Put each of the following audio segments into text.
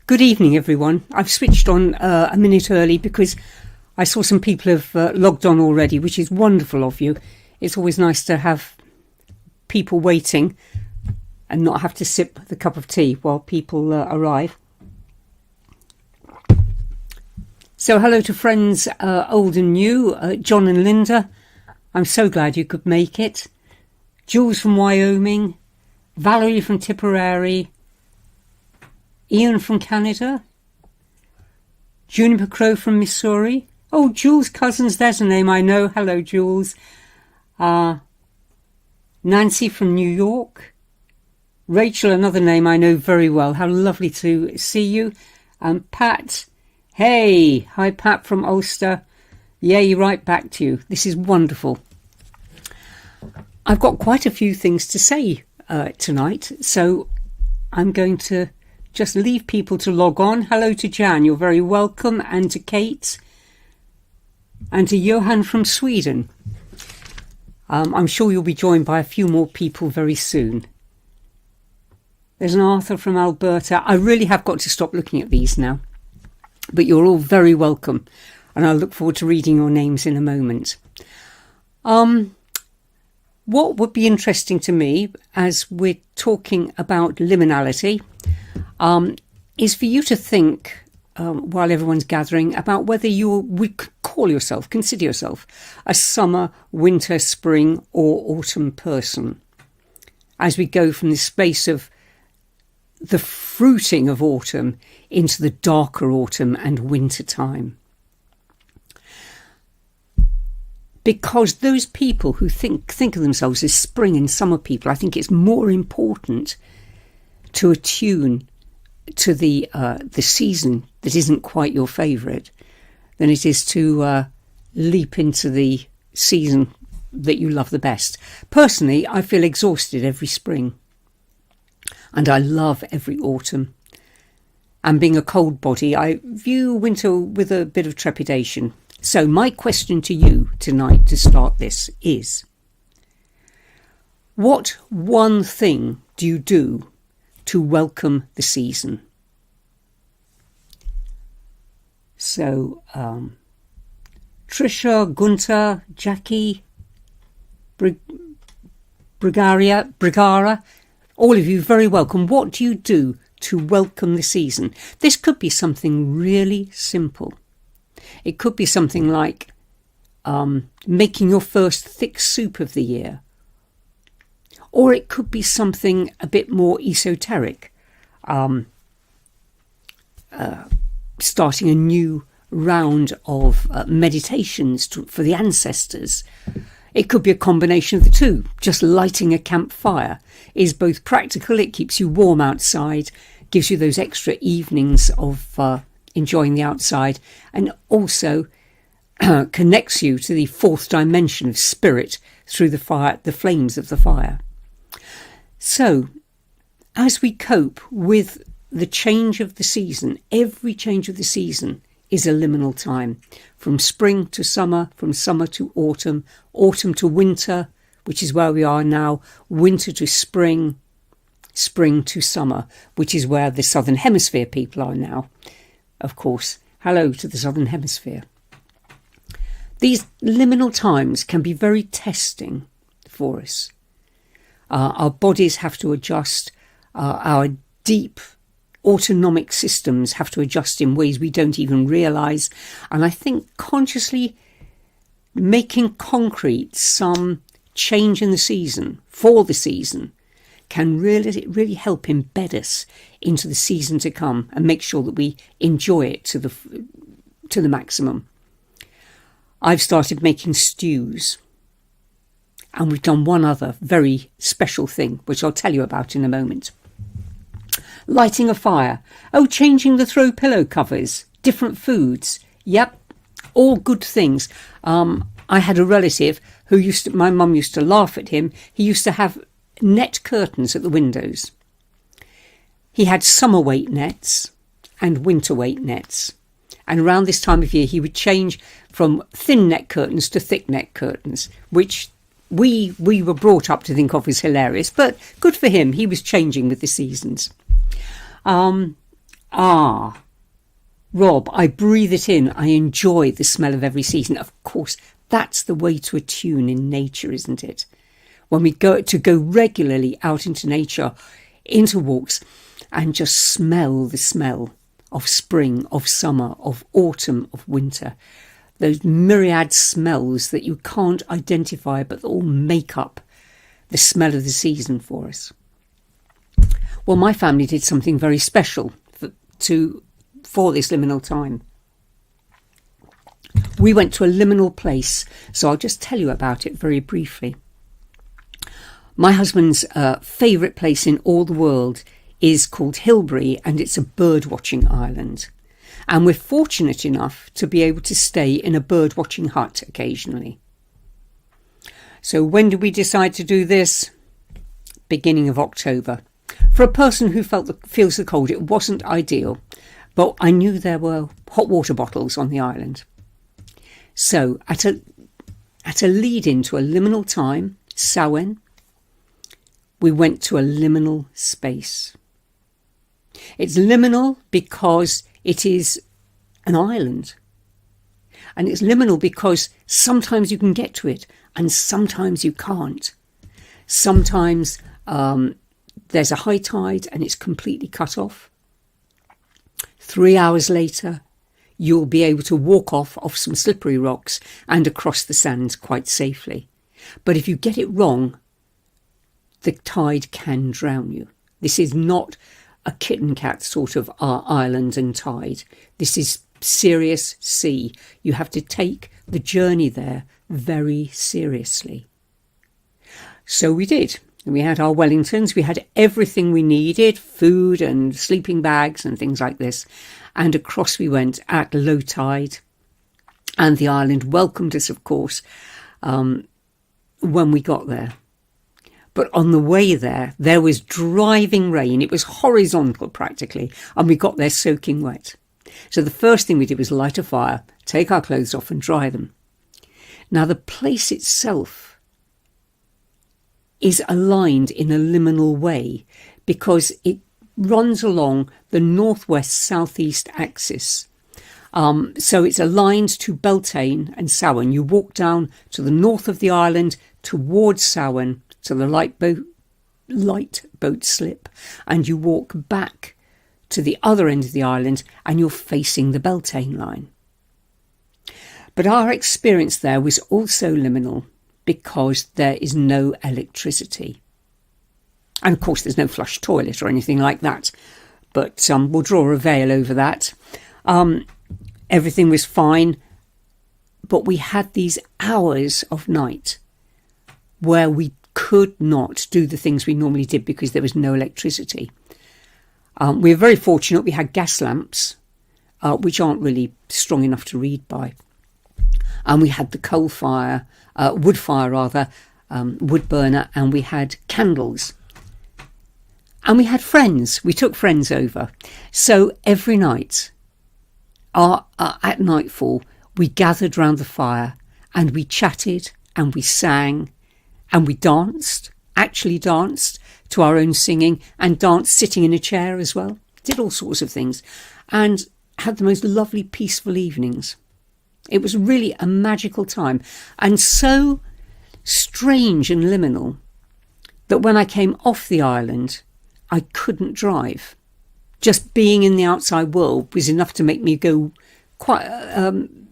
Good evening, everyone. I've switched on a minute early because I saw some people have logged on already, which is wonderful of you. It's always nice to have people waiting and not have to sip the cup of tea while people arrive. So hello to friends old and new, John and Linda. I'm so glad you could make it. Jules from Wyoming, Valerie from Tipperary, Ian from Canada, Juniper Crow from Missouri. Oh, Jules' cousins, there's a name I know. Hello, Jules. Nancy from New York. Rachel, another name I know very well. How lovely to see you. And Pat. Hey, hi Pat from Ulster. Yay, right back to you. This is wonderful. I've got quite a few things to say tonight, so I'm going to just leave people to log on. Hello to Jan, you're very welcome, and to Kate, and to Johan from Sweden. I'm sure you'll be joined by a few more people very soon. There's an Arthur from Alberta. I really have got to stop looking at these now, but you're all very welcome, and I look forward to reading your names in a moment. What would be interesting to me as we're talking about liminality is for you to think, while everyone's gathering, about whether you would consider yourself a summer, winter, spring or autumn person. As we go from the space of the fruiting of autumn into the darker autumn and winter time. Because those people who think of themselves as spring and summer people, I think it's more important to attune to the season that isn't quite your favourite than it is to leap into the season that you love the best. Personally, I feel exhausted every spring and I love every autumn. And being a cold body, I view winter with a bit of trepidation. So my question to you tonight to start this is, what one thing do you do to welcome the season? So, Trisha, Gunter, Jackie, Brigara, all of you very welcome. What do you do to welcome the season? This could be something really simple. It could be something like making your first thick soup of the year. Or it could be something a bit more esoteric, starting a new round of meditations for the ancestors. It could be a combination of the two. Just lighting a campfire is both practical, it keeps you warm outside, gives you those extra evenings of enjoying the outside, and also connects you to the fourth dimension of spirit through the fire, the flames of the fire. So, as we cope with the change of the season, every change of the season is a liminal time. From spring to summer, from summer to autumn, autumn to winter, which is where we are now, winter to spring, spring to summer, which is where the Southern Hemisphere people are now. Of course, hello to the Southern Hemisphere. These liminal times can be very testing for us. Our bodies have to adjust. Our deep autonomic systems have to adjust in ways we don't even realise. And I think consciously making concrete some change in the season, for the season, can really help embed us into the season to come and make sure that we enjoy it to the maximum. I've started making stews, and we've done one other very special thing, which I'll tell you about in a moment. Lighting a fire. Oh, changing the throw pillow covers, different foods. Yep, all good things. I had a relative who my mum used to laugh at him. He used to have net curtains at the windows. He had summer weight nets and winter weight nets. And around this time of year, he would change from thin net curtains to thick net curtains, which we were brought up to think of as hilarious, but good for him. He was changing with the seasons. Ah, Rob, I breathe it in. I enjoy the smell of every season. Of course, that's the way to attune in nature, isn't it? When we go regularly out into nature, into walks, and just smell the smell of spring, of summer, of autumn, of winter. Those myriad smells that you can't identify but all make up the smell of the season for us. Well, my family did something very special for this liminal time. We went to a liminal place, so I'll just tell you about it very briefly. My husband's favourite place in all the world is called Hillbury, and it's a bird-watching island. And we're fortunate enough to be able to stay in a bird-watching hut occasionally. So when did we decide to do this? Beginning of October. For a person who feels the cold, it wasn't ideal, but I knew there were hot water bottles on the island. So at a lead-in to a liminal time, Samhain, we went to a liminal space. It's liminal because it is an island. And it's liminal because sometimes you can get to it and sometimes you can't. Sometimes there's a high tide and it's completely cut off. 3 hours later, you'll be able to walk off some slippery rocks and across the sands quite safely. But if you get it wrong, the tide can drown you. This is not a kitten cat sort of island and tide. This is serious sea. You have to take the journey there very seriously. So we did. We had our Wellingtons. We had everything we needed, food and sleeping bags and things like this. And across we went at low tide. And the island welcomed us, of course, when we got there. But on the way there was driving rain. It was horizontal practically, and we got there soaking wet. So the first thing we did was light a fire, take our clothes off and dry them. Now the place itself is aligned in a liminal way because it runs along the northwest-southeast axis. So it's aligned to Beltane and Samhain. You walk down to the north of the island towards Samhain, to the light boat slip, and you walk back to the other end of the island and you're facing the Beltane line. But our experience there was also liminal because there is no electricity. And of course there's no flush toilet or anything like that, but we'll draw a veil over that. Everything was fine, but we had these hours of night where we could not do the things we normally did because there was no electricity. We were very fortunate. We had gas lamps, which aren't really strong enough to read by. And we had the wood burner, and we had candles. And we had friends. We took friends over. So every night, at nightfall, we gathered round the fire and we chatted and we sang and we actually danced to our own singing, and danced sitting in a chair as well. Did all sorts of things and had the most lovely, peaceful evenings. It was really a magical time, and so strange and liminal that when I came off the island, I couldn't drive. Just being in the outside world was enough to make me go quite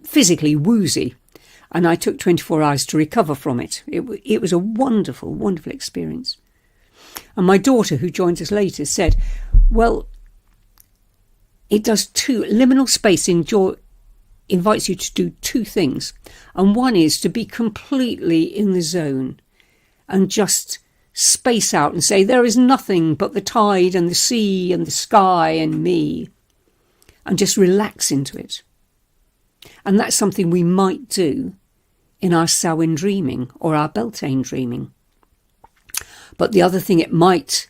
physically woozy. And I took 24 hours to recover from it. It was a wonderful, wonderful experience. And my daughter, who joined us later, said, well, it does two. Liminal space invites you to do two things. And one is to be completely in the zone and just space out and say, there is nothing but the tide and the sea and the sky and me. And just relax into it. And that's something we might do in our Samhain dreaming or our Beltane dreaming. But the other thing it might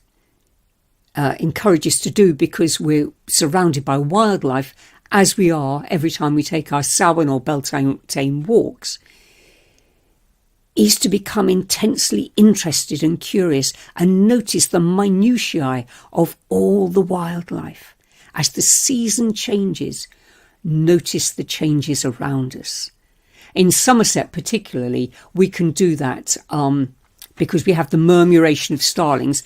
encourage us to do, because we're surrounded by wildlife, as we are every time we take our Samhain or Beltane walks, is to become intensely interested and curious and notice the minutiae of all the wildlife As the season changes, notice the changes around us. In Somerset particularly, we can do that because we have the murmuration of starlings,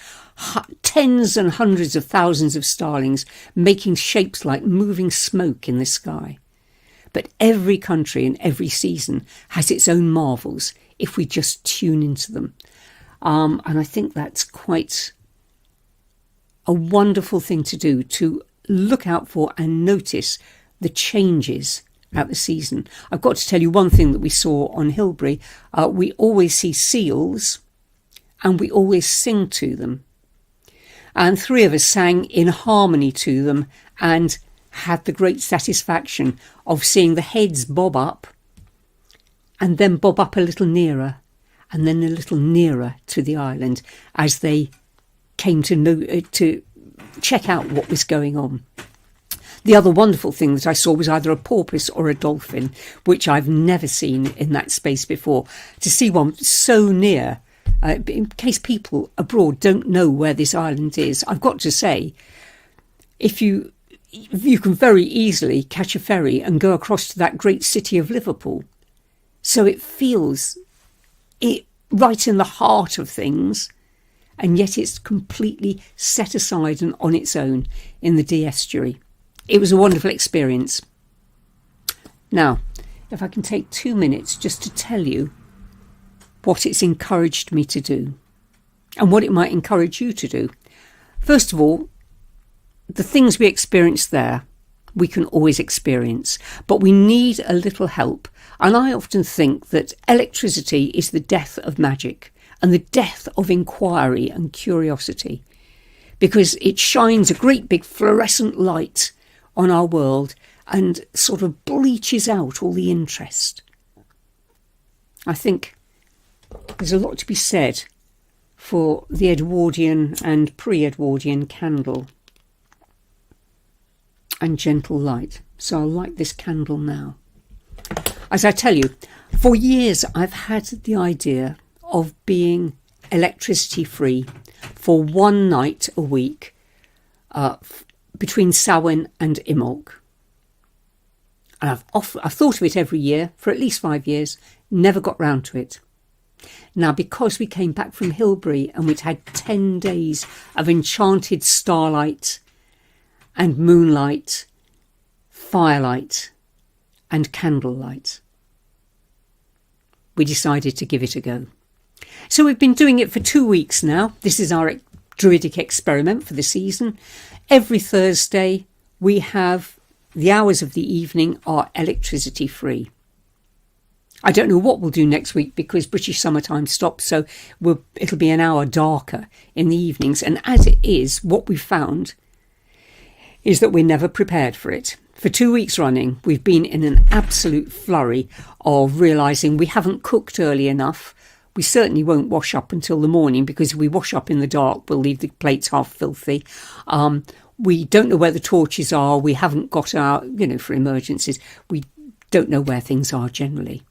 tens and hundreds of thousands of starlings making shapes like moving smoke in the sky. But every country and every season has its own marvels if we just tune into them. And I think that's quite a wonderful thing to do, to look out for and notice the changes at the season. I've got to tell you one thing that we saw on Hillbury. We always see seals and we always sing to them. And 3 of us sang in harmony to them and had the great satisfaction of seeing the heads bob up and then bob up a little nearer and then a little nearer to the island as they came to check out what was going on. The other wonderful thing that I saw was either a porpoise or a dolphin, which I've never seen in that space before. To see one so near, in case people abroad don't know where this island is, I've got to say, if you can very easily catch a ferry and go across to that great city of Liverpool. So it feels it right in the heart of things, and yet it's completely set aside and on its own in the Dee estuary. It was a wonderful experience. Now, if I can take 2 minutes just to tell you what it's encouraged me to do and what it might encourage you to do. First of all, the things we experience there, we can always experience, but we need a little help. And I often think that electricity is the death of magic and the death of inquiry and curiosity, because it shines a great big fluorescent light on our world and sort of bleaches out all the interest. I think there's a lot to be said for the Edwardian and pre-Edwardian candle and gentle light. So I'll light this candle now. As I tell you, for years I've had the idea of being electricity free for one night a week between Samhain and Imbolc. And I've thought of it every year for at least 5 years, never got round to it. Now, because we came back from Hillbury and we'd had 10 days of enchanted starlight and moonlight, firelight and candlelight, we decided to give it a go. So we've been doing it for 2 weeks now. This is our Druidic experiment for the season. Every Thursday we have the hours of the evening are electricity free. I don't know what we'll do next week because British summertime stops, so it'll be an hour darker in the evenings. And as it is, what we've found is that we're never prepared for it. For 2 weeks running, we've been in an absolute flurry of realising we haven't cooked early enough. We certainly won't wash up until the morning, because if we wash up in the dark, we'll leave the plates half filthy. We don't know where the torches are. We haven't got our, for emergencies. We don't know where things are generally.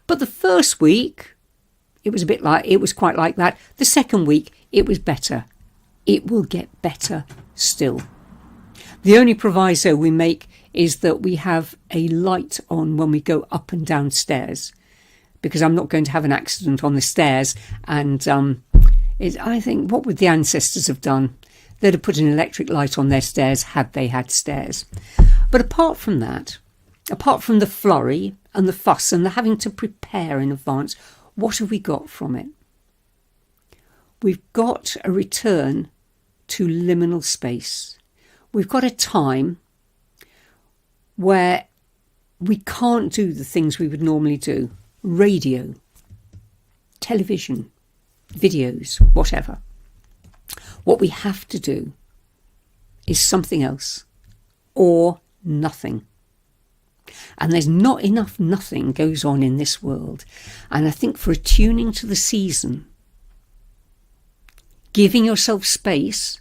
But the first week, it was quite like that. The second week, it was better. It will get better still. The only proviso we make is that we have a light on when we go up and down stairs, because I'm not going to have an accident on the stairs. And I think, what would the ancestors have done? They'd have put an electric light on their stairs had they had stairs. But apart from that, apart from the flurry and the fuss and the having to prepare in advance, what have we got from it? We've got a return to liminal space. We've got a time where we can't do the things we would normally do. Radio, television, videos, whatever. What we have to do is something else or nothing. And there's not enough nothing goes on in this world. And I think for attuning to the season, giving yourself space,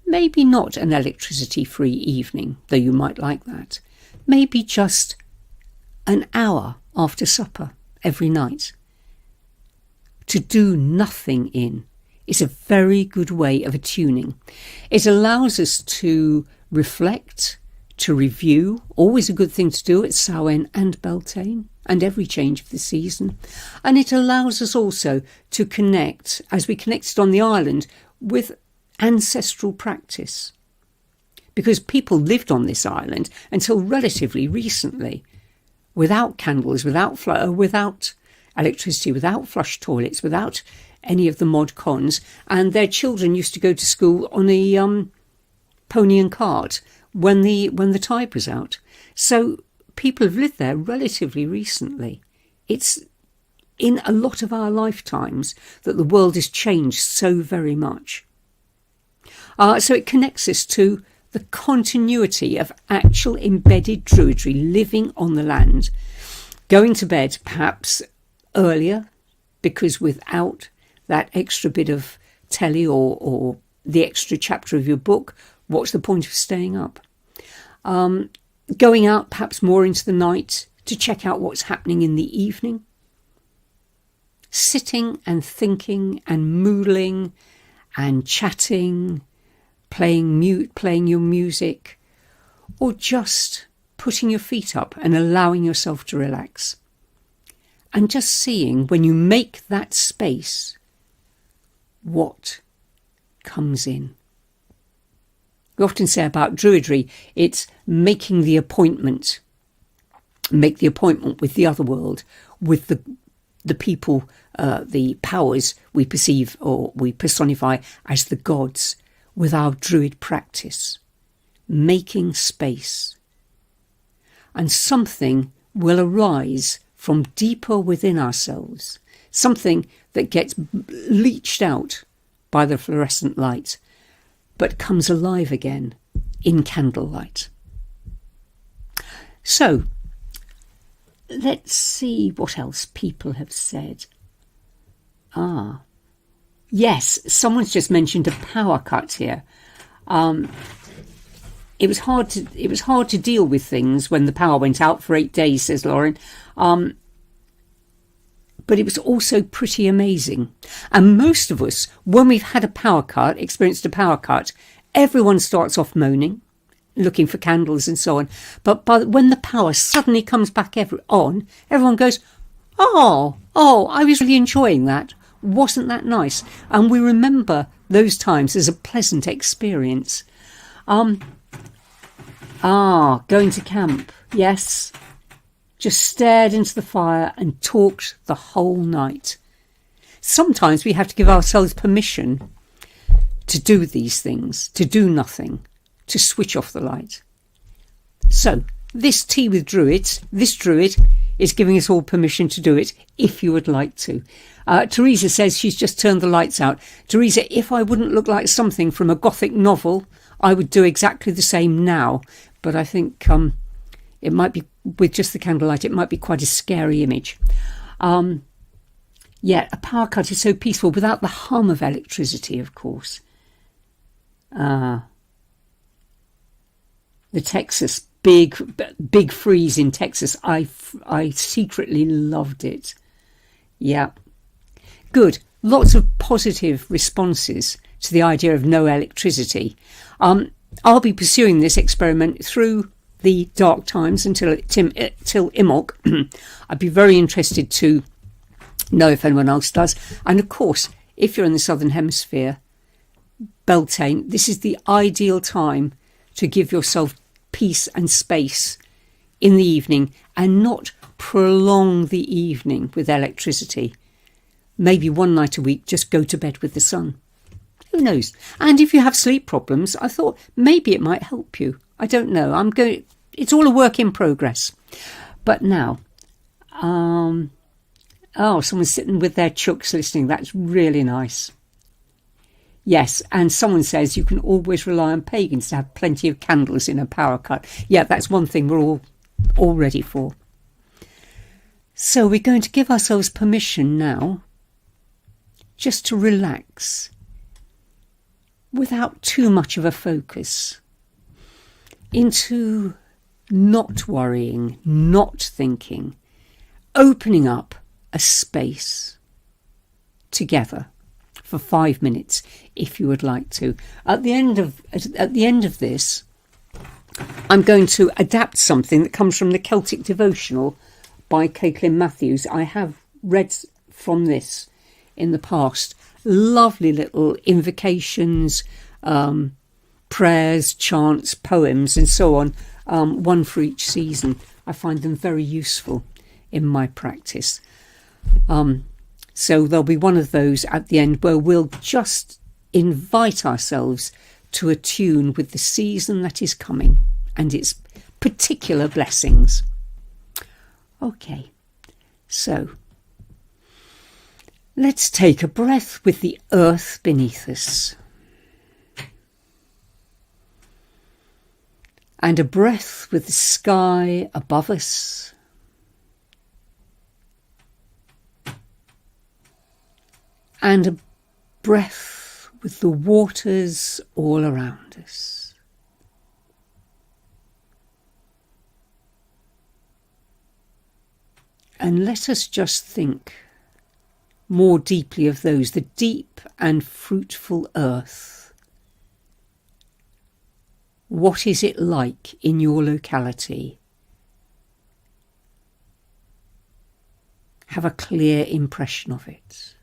maybe not an electricity-free evening, though you might like that, maybe just an hour after supper every night, to do nothing in is a very good way of attuning. It allows us to reflect, to review, always a good thing to do at Samhain and Beltane and every change of the season. And it allows us also to connect, as we connected on the island, with ancestral practice. Because people lived on this island until relatively recently, without candles, without electricity, without flush toilets, without any of the mod cons, and their children used to go to school on a pony and cart when the tide was out. So people have lived there relatively recently. It's in a lot of our lifetimes that the world has changed so very much. So it connects us to the continuity of actual embedded Druidry living on the land, going to bed perhaps earlier, because without that extra bit of telly or the extra chapter of your book, what's the point of staying up? Going out perhaps more into the night to check out what's happening in the evening. Sitting and thinking and mooling and chatting, playing your music, or just putting your feet up and allowing yourself to relax. And just seeing, when you make that space, what comes in. We often say about Druidry, it's making the appointment. Make the appointment with the other world, with the people, the powers we perceive or we personify as the gods, with our Druid practice. Making space. And something will arise from deeper within ourselves, something that gets leached out by the fluorescent light, but comes alive again in candlelight. So, let's see what else people have said. Yes, someone's just mentioned a power cut here. It was hard to deal with things when the power went out for 8 days, says Lauren. But it was also pretty amazing. And most of us, when we've had experienced a power cut, everyone starts off moaning, looking for candles and so on. But when the power suddenly comes back on, everyone goes, oh, I was really enjoying that. Wasn't that nice? And we remember those times as a pleasant experience. Going to camp, yes. Just stared into the fire and talked the whole night. Sometimes we have to give ourselves permission to do these things, to do nothing, to switch off the light. So, this tea with Druids, this Druid is giving us all permission to do it if you would like to. Teresa says she's just turned the lights out. Teresa, if I wouldn't look like something from a Gothic novel, I would do exactly the same now. But I think it might be, with just the candlelight, it might be quite a scary image. A power cut is so peaceful without the hum of electricity, of course. The Texas, big freeze in Texas. I secretly loved it. Yeah. Good. Lots of positive responses to the idea of no electricity. I'll be pursuing this experiment through the dark times until Imbolc. I'd be very interested to know if anyone else does. And of course, if you're in the Southern Hemisphere, Beltane, this is the ideal time to give yourself peace and space in the evening and not prolong the evening with electricity. Maybe one night a week, just go to bed with the sun. Who knows? And if you have sleep problems, I thought maybe it might help you. I don't know. It's all a work in progress. But now, someone's sitting with their chooks listening. That's really nice. Yes, and someone says you can always rely on pagans to have plenty of candles in a power cut. Yeah, that's one thing we're all ready for. So we're going to give ourselves permission now just to relax without too much of a focus into not worrying, not thinking, opening up a space together for 5 minutes if you would like to. At the end of this, I'm going to adapt something that comes from the Celtic Devotional by Caitlin Matthews. I have read from this in the past. Lovely little invocations, prayers, chants, poems, and so on, one for each season. I find them very useful in my practice. So there'll be one of those at the end where we'll just invite ourselves to attune with the season that is coming and its particular blessings. Okay, so let's take a breath with the earth beneath us. And a breath with the sky above us. And a breath with the waters all around us. And let us just think more deeply of those, the deep and fruitful earth. What is it like in your locality? Have a clear impression of it.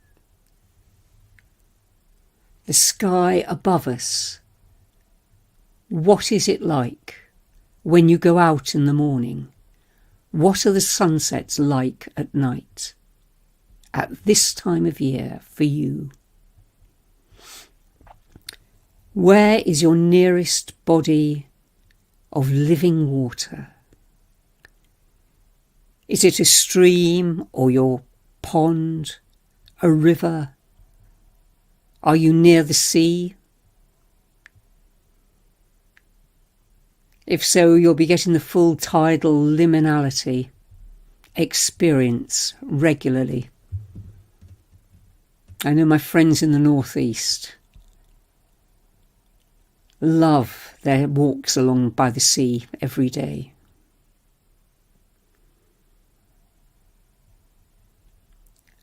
The sky above us, what is it like when you go out in the morning? What are the sunsets like at night, at this time of year for you? Where is your nearest body of living water? Is it a stream or your pond, a river? Are you near the sea? If so, you'll be getting the full tidal liminality experience regularly. I know my friends in the northeast love their walks along by the sea every day.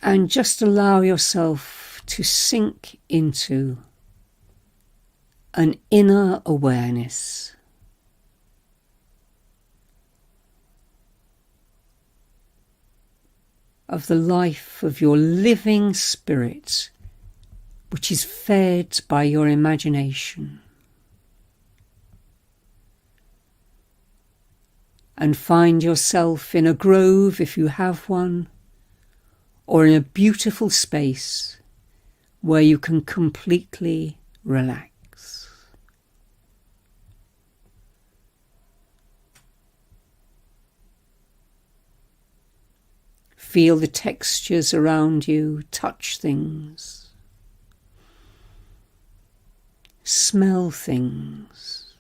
And just allow yourself to sink into an inner awareness of the life of your living spirit, which is fed by your imagination. And find yourself in a grove, if you have one, or in a beautiful space where you can completely relax. Feel the textures around you, touch things, smell things,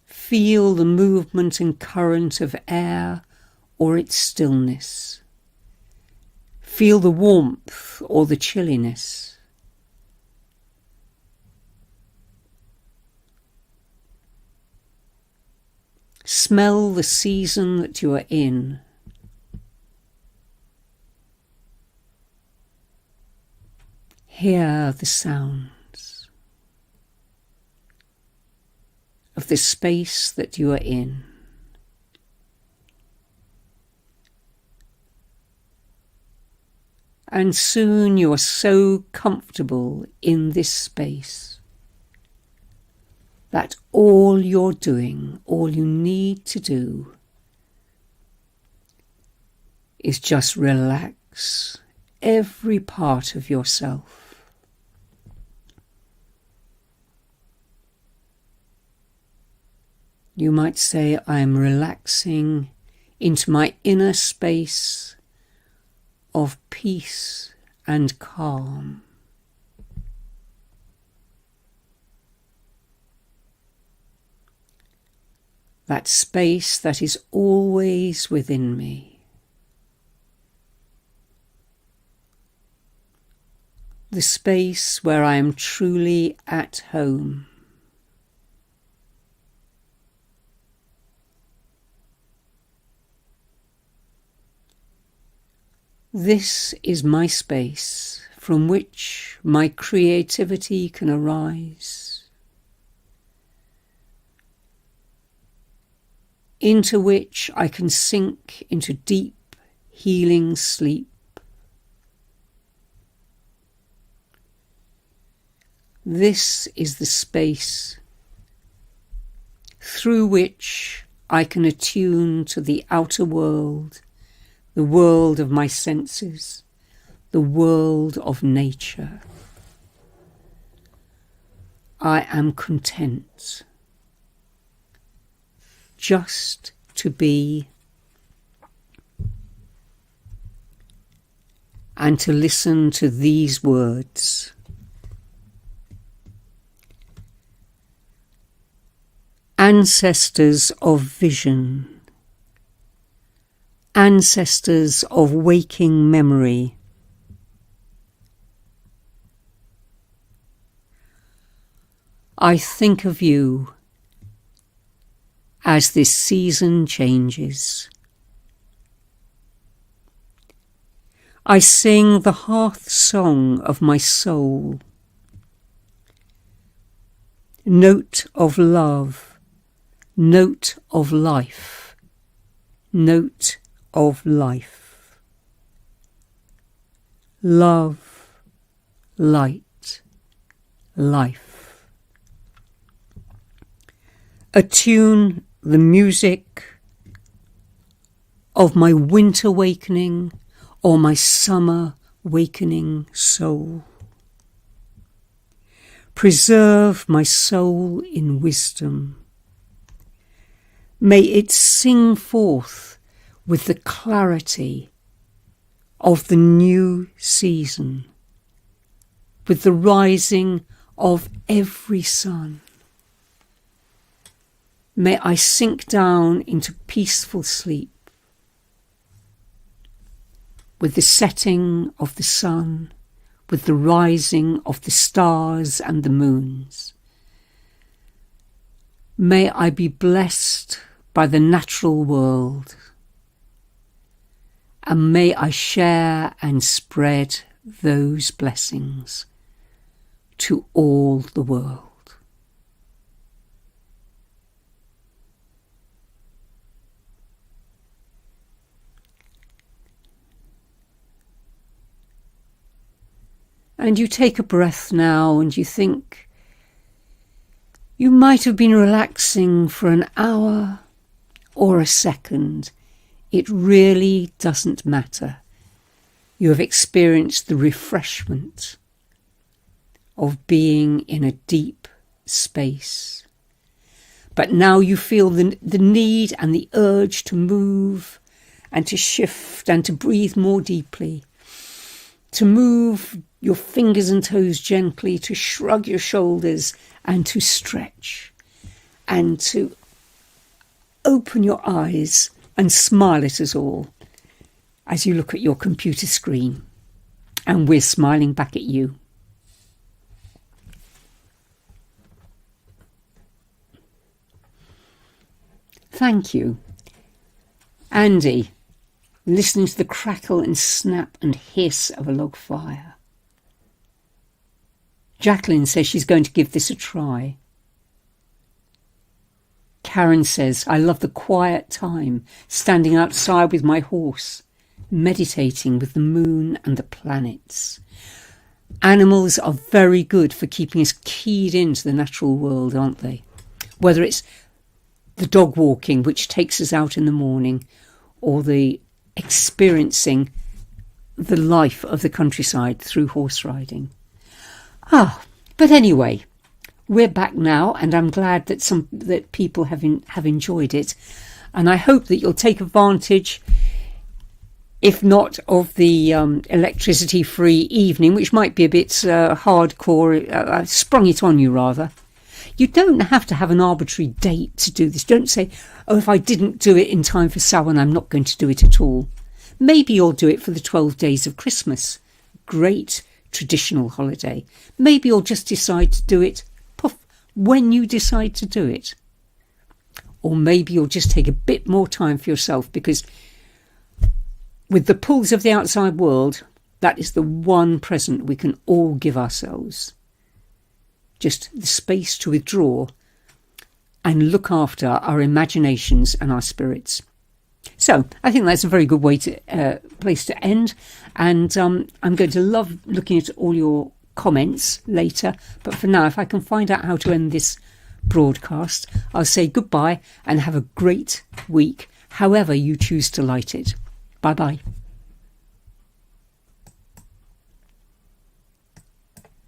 feel the movement and current of air or its stillness. Feel the warmth or the chilliness. Smell the season that you are in. Hear the sounds of the space that you are in. And soon you are so comfortable in this space that all you're doing, all you need to do, is just relax every part of yourself. You might say, I'm relaxing into my inner space of peace and calm. That space that is always within me. The space where I am truly at home. This is my space from which my creativity can arise. into which I can sink into deep, healing sleep. This is the space through which I can attune to the outer world, the world of my senses, the world of nature. I am content just to be and to listen to these words. Ancestors of vision, ancestors of waking memory, I think of you as this season changes. I sing the hearth song of my soul, note of love, note of life, note of life. Love, light, life. Attune the music of my winter wakening or my summer wakening soul. Preserve my soul in wisdom. May it sing forth with the clarity of the new season, with the rising of every sun. May I sink down into peaceful sleep with the setting of the sun, with the rising of the stars and the moons. May I be blessed by the natural world, and may I share and spread those blessings to all the world. And you take a breath now and you think you might have been relaxing for an hour or a second. It really doesn't matter. You have experienced the refreshment of being in a deep space. But now you feel the need and the urge to move and to shift and to breathe more deeply, to move your fingers and toes gently, to shrug your shoulders and to stretch and to open your eyes and smile at us all as you look at your computer screen, and we're smiling back at you. Thank you. Andy, listening to the crackle and snap and hiss of a log fire. Jacqueline says she's going to give this a try. Karen says, I love the quiet time, standing outside with my horse, meditating with the moon and the planets. Animals are very good for keeping us keyed into the natural world, aren't they? Whether it's the dog walking, which takes us out in the morning, or the experiencing the life of the countryside through horse riding. But anyway, we're back now, and I'm glad that people have enjoyed it, and I hope that you'll take advantage, if not of the electricity-free evening, which might be a bit hardcore. I sprung it on you rather. You don't have to have an arbitrary date to do this. Don't say, oh, if I didn't do it in time for Samhain, I'm not going to do it at all. Maybe you'll do it for the 12 days of Christmas. Great traditional holiday. Maybe you'll just decide to do it when you decide to do it. Or maybe you'll just take a bit more time for yourself, because with the pulls of the outside world, that is the one present we can all give ourselves. Just the space to withdraw and look after our imaginations and our spirits. So I think that's a very good place to end, and I'm going to love looking at all your comments later, but for now, if I can find out how to end this broadcast, I'll say goodbye and have a great week, however you choose to light it. Bye bye.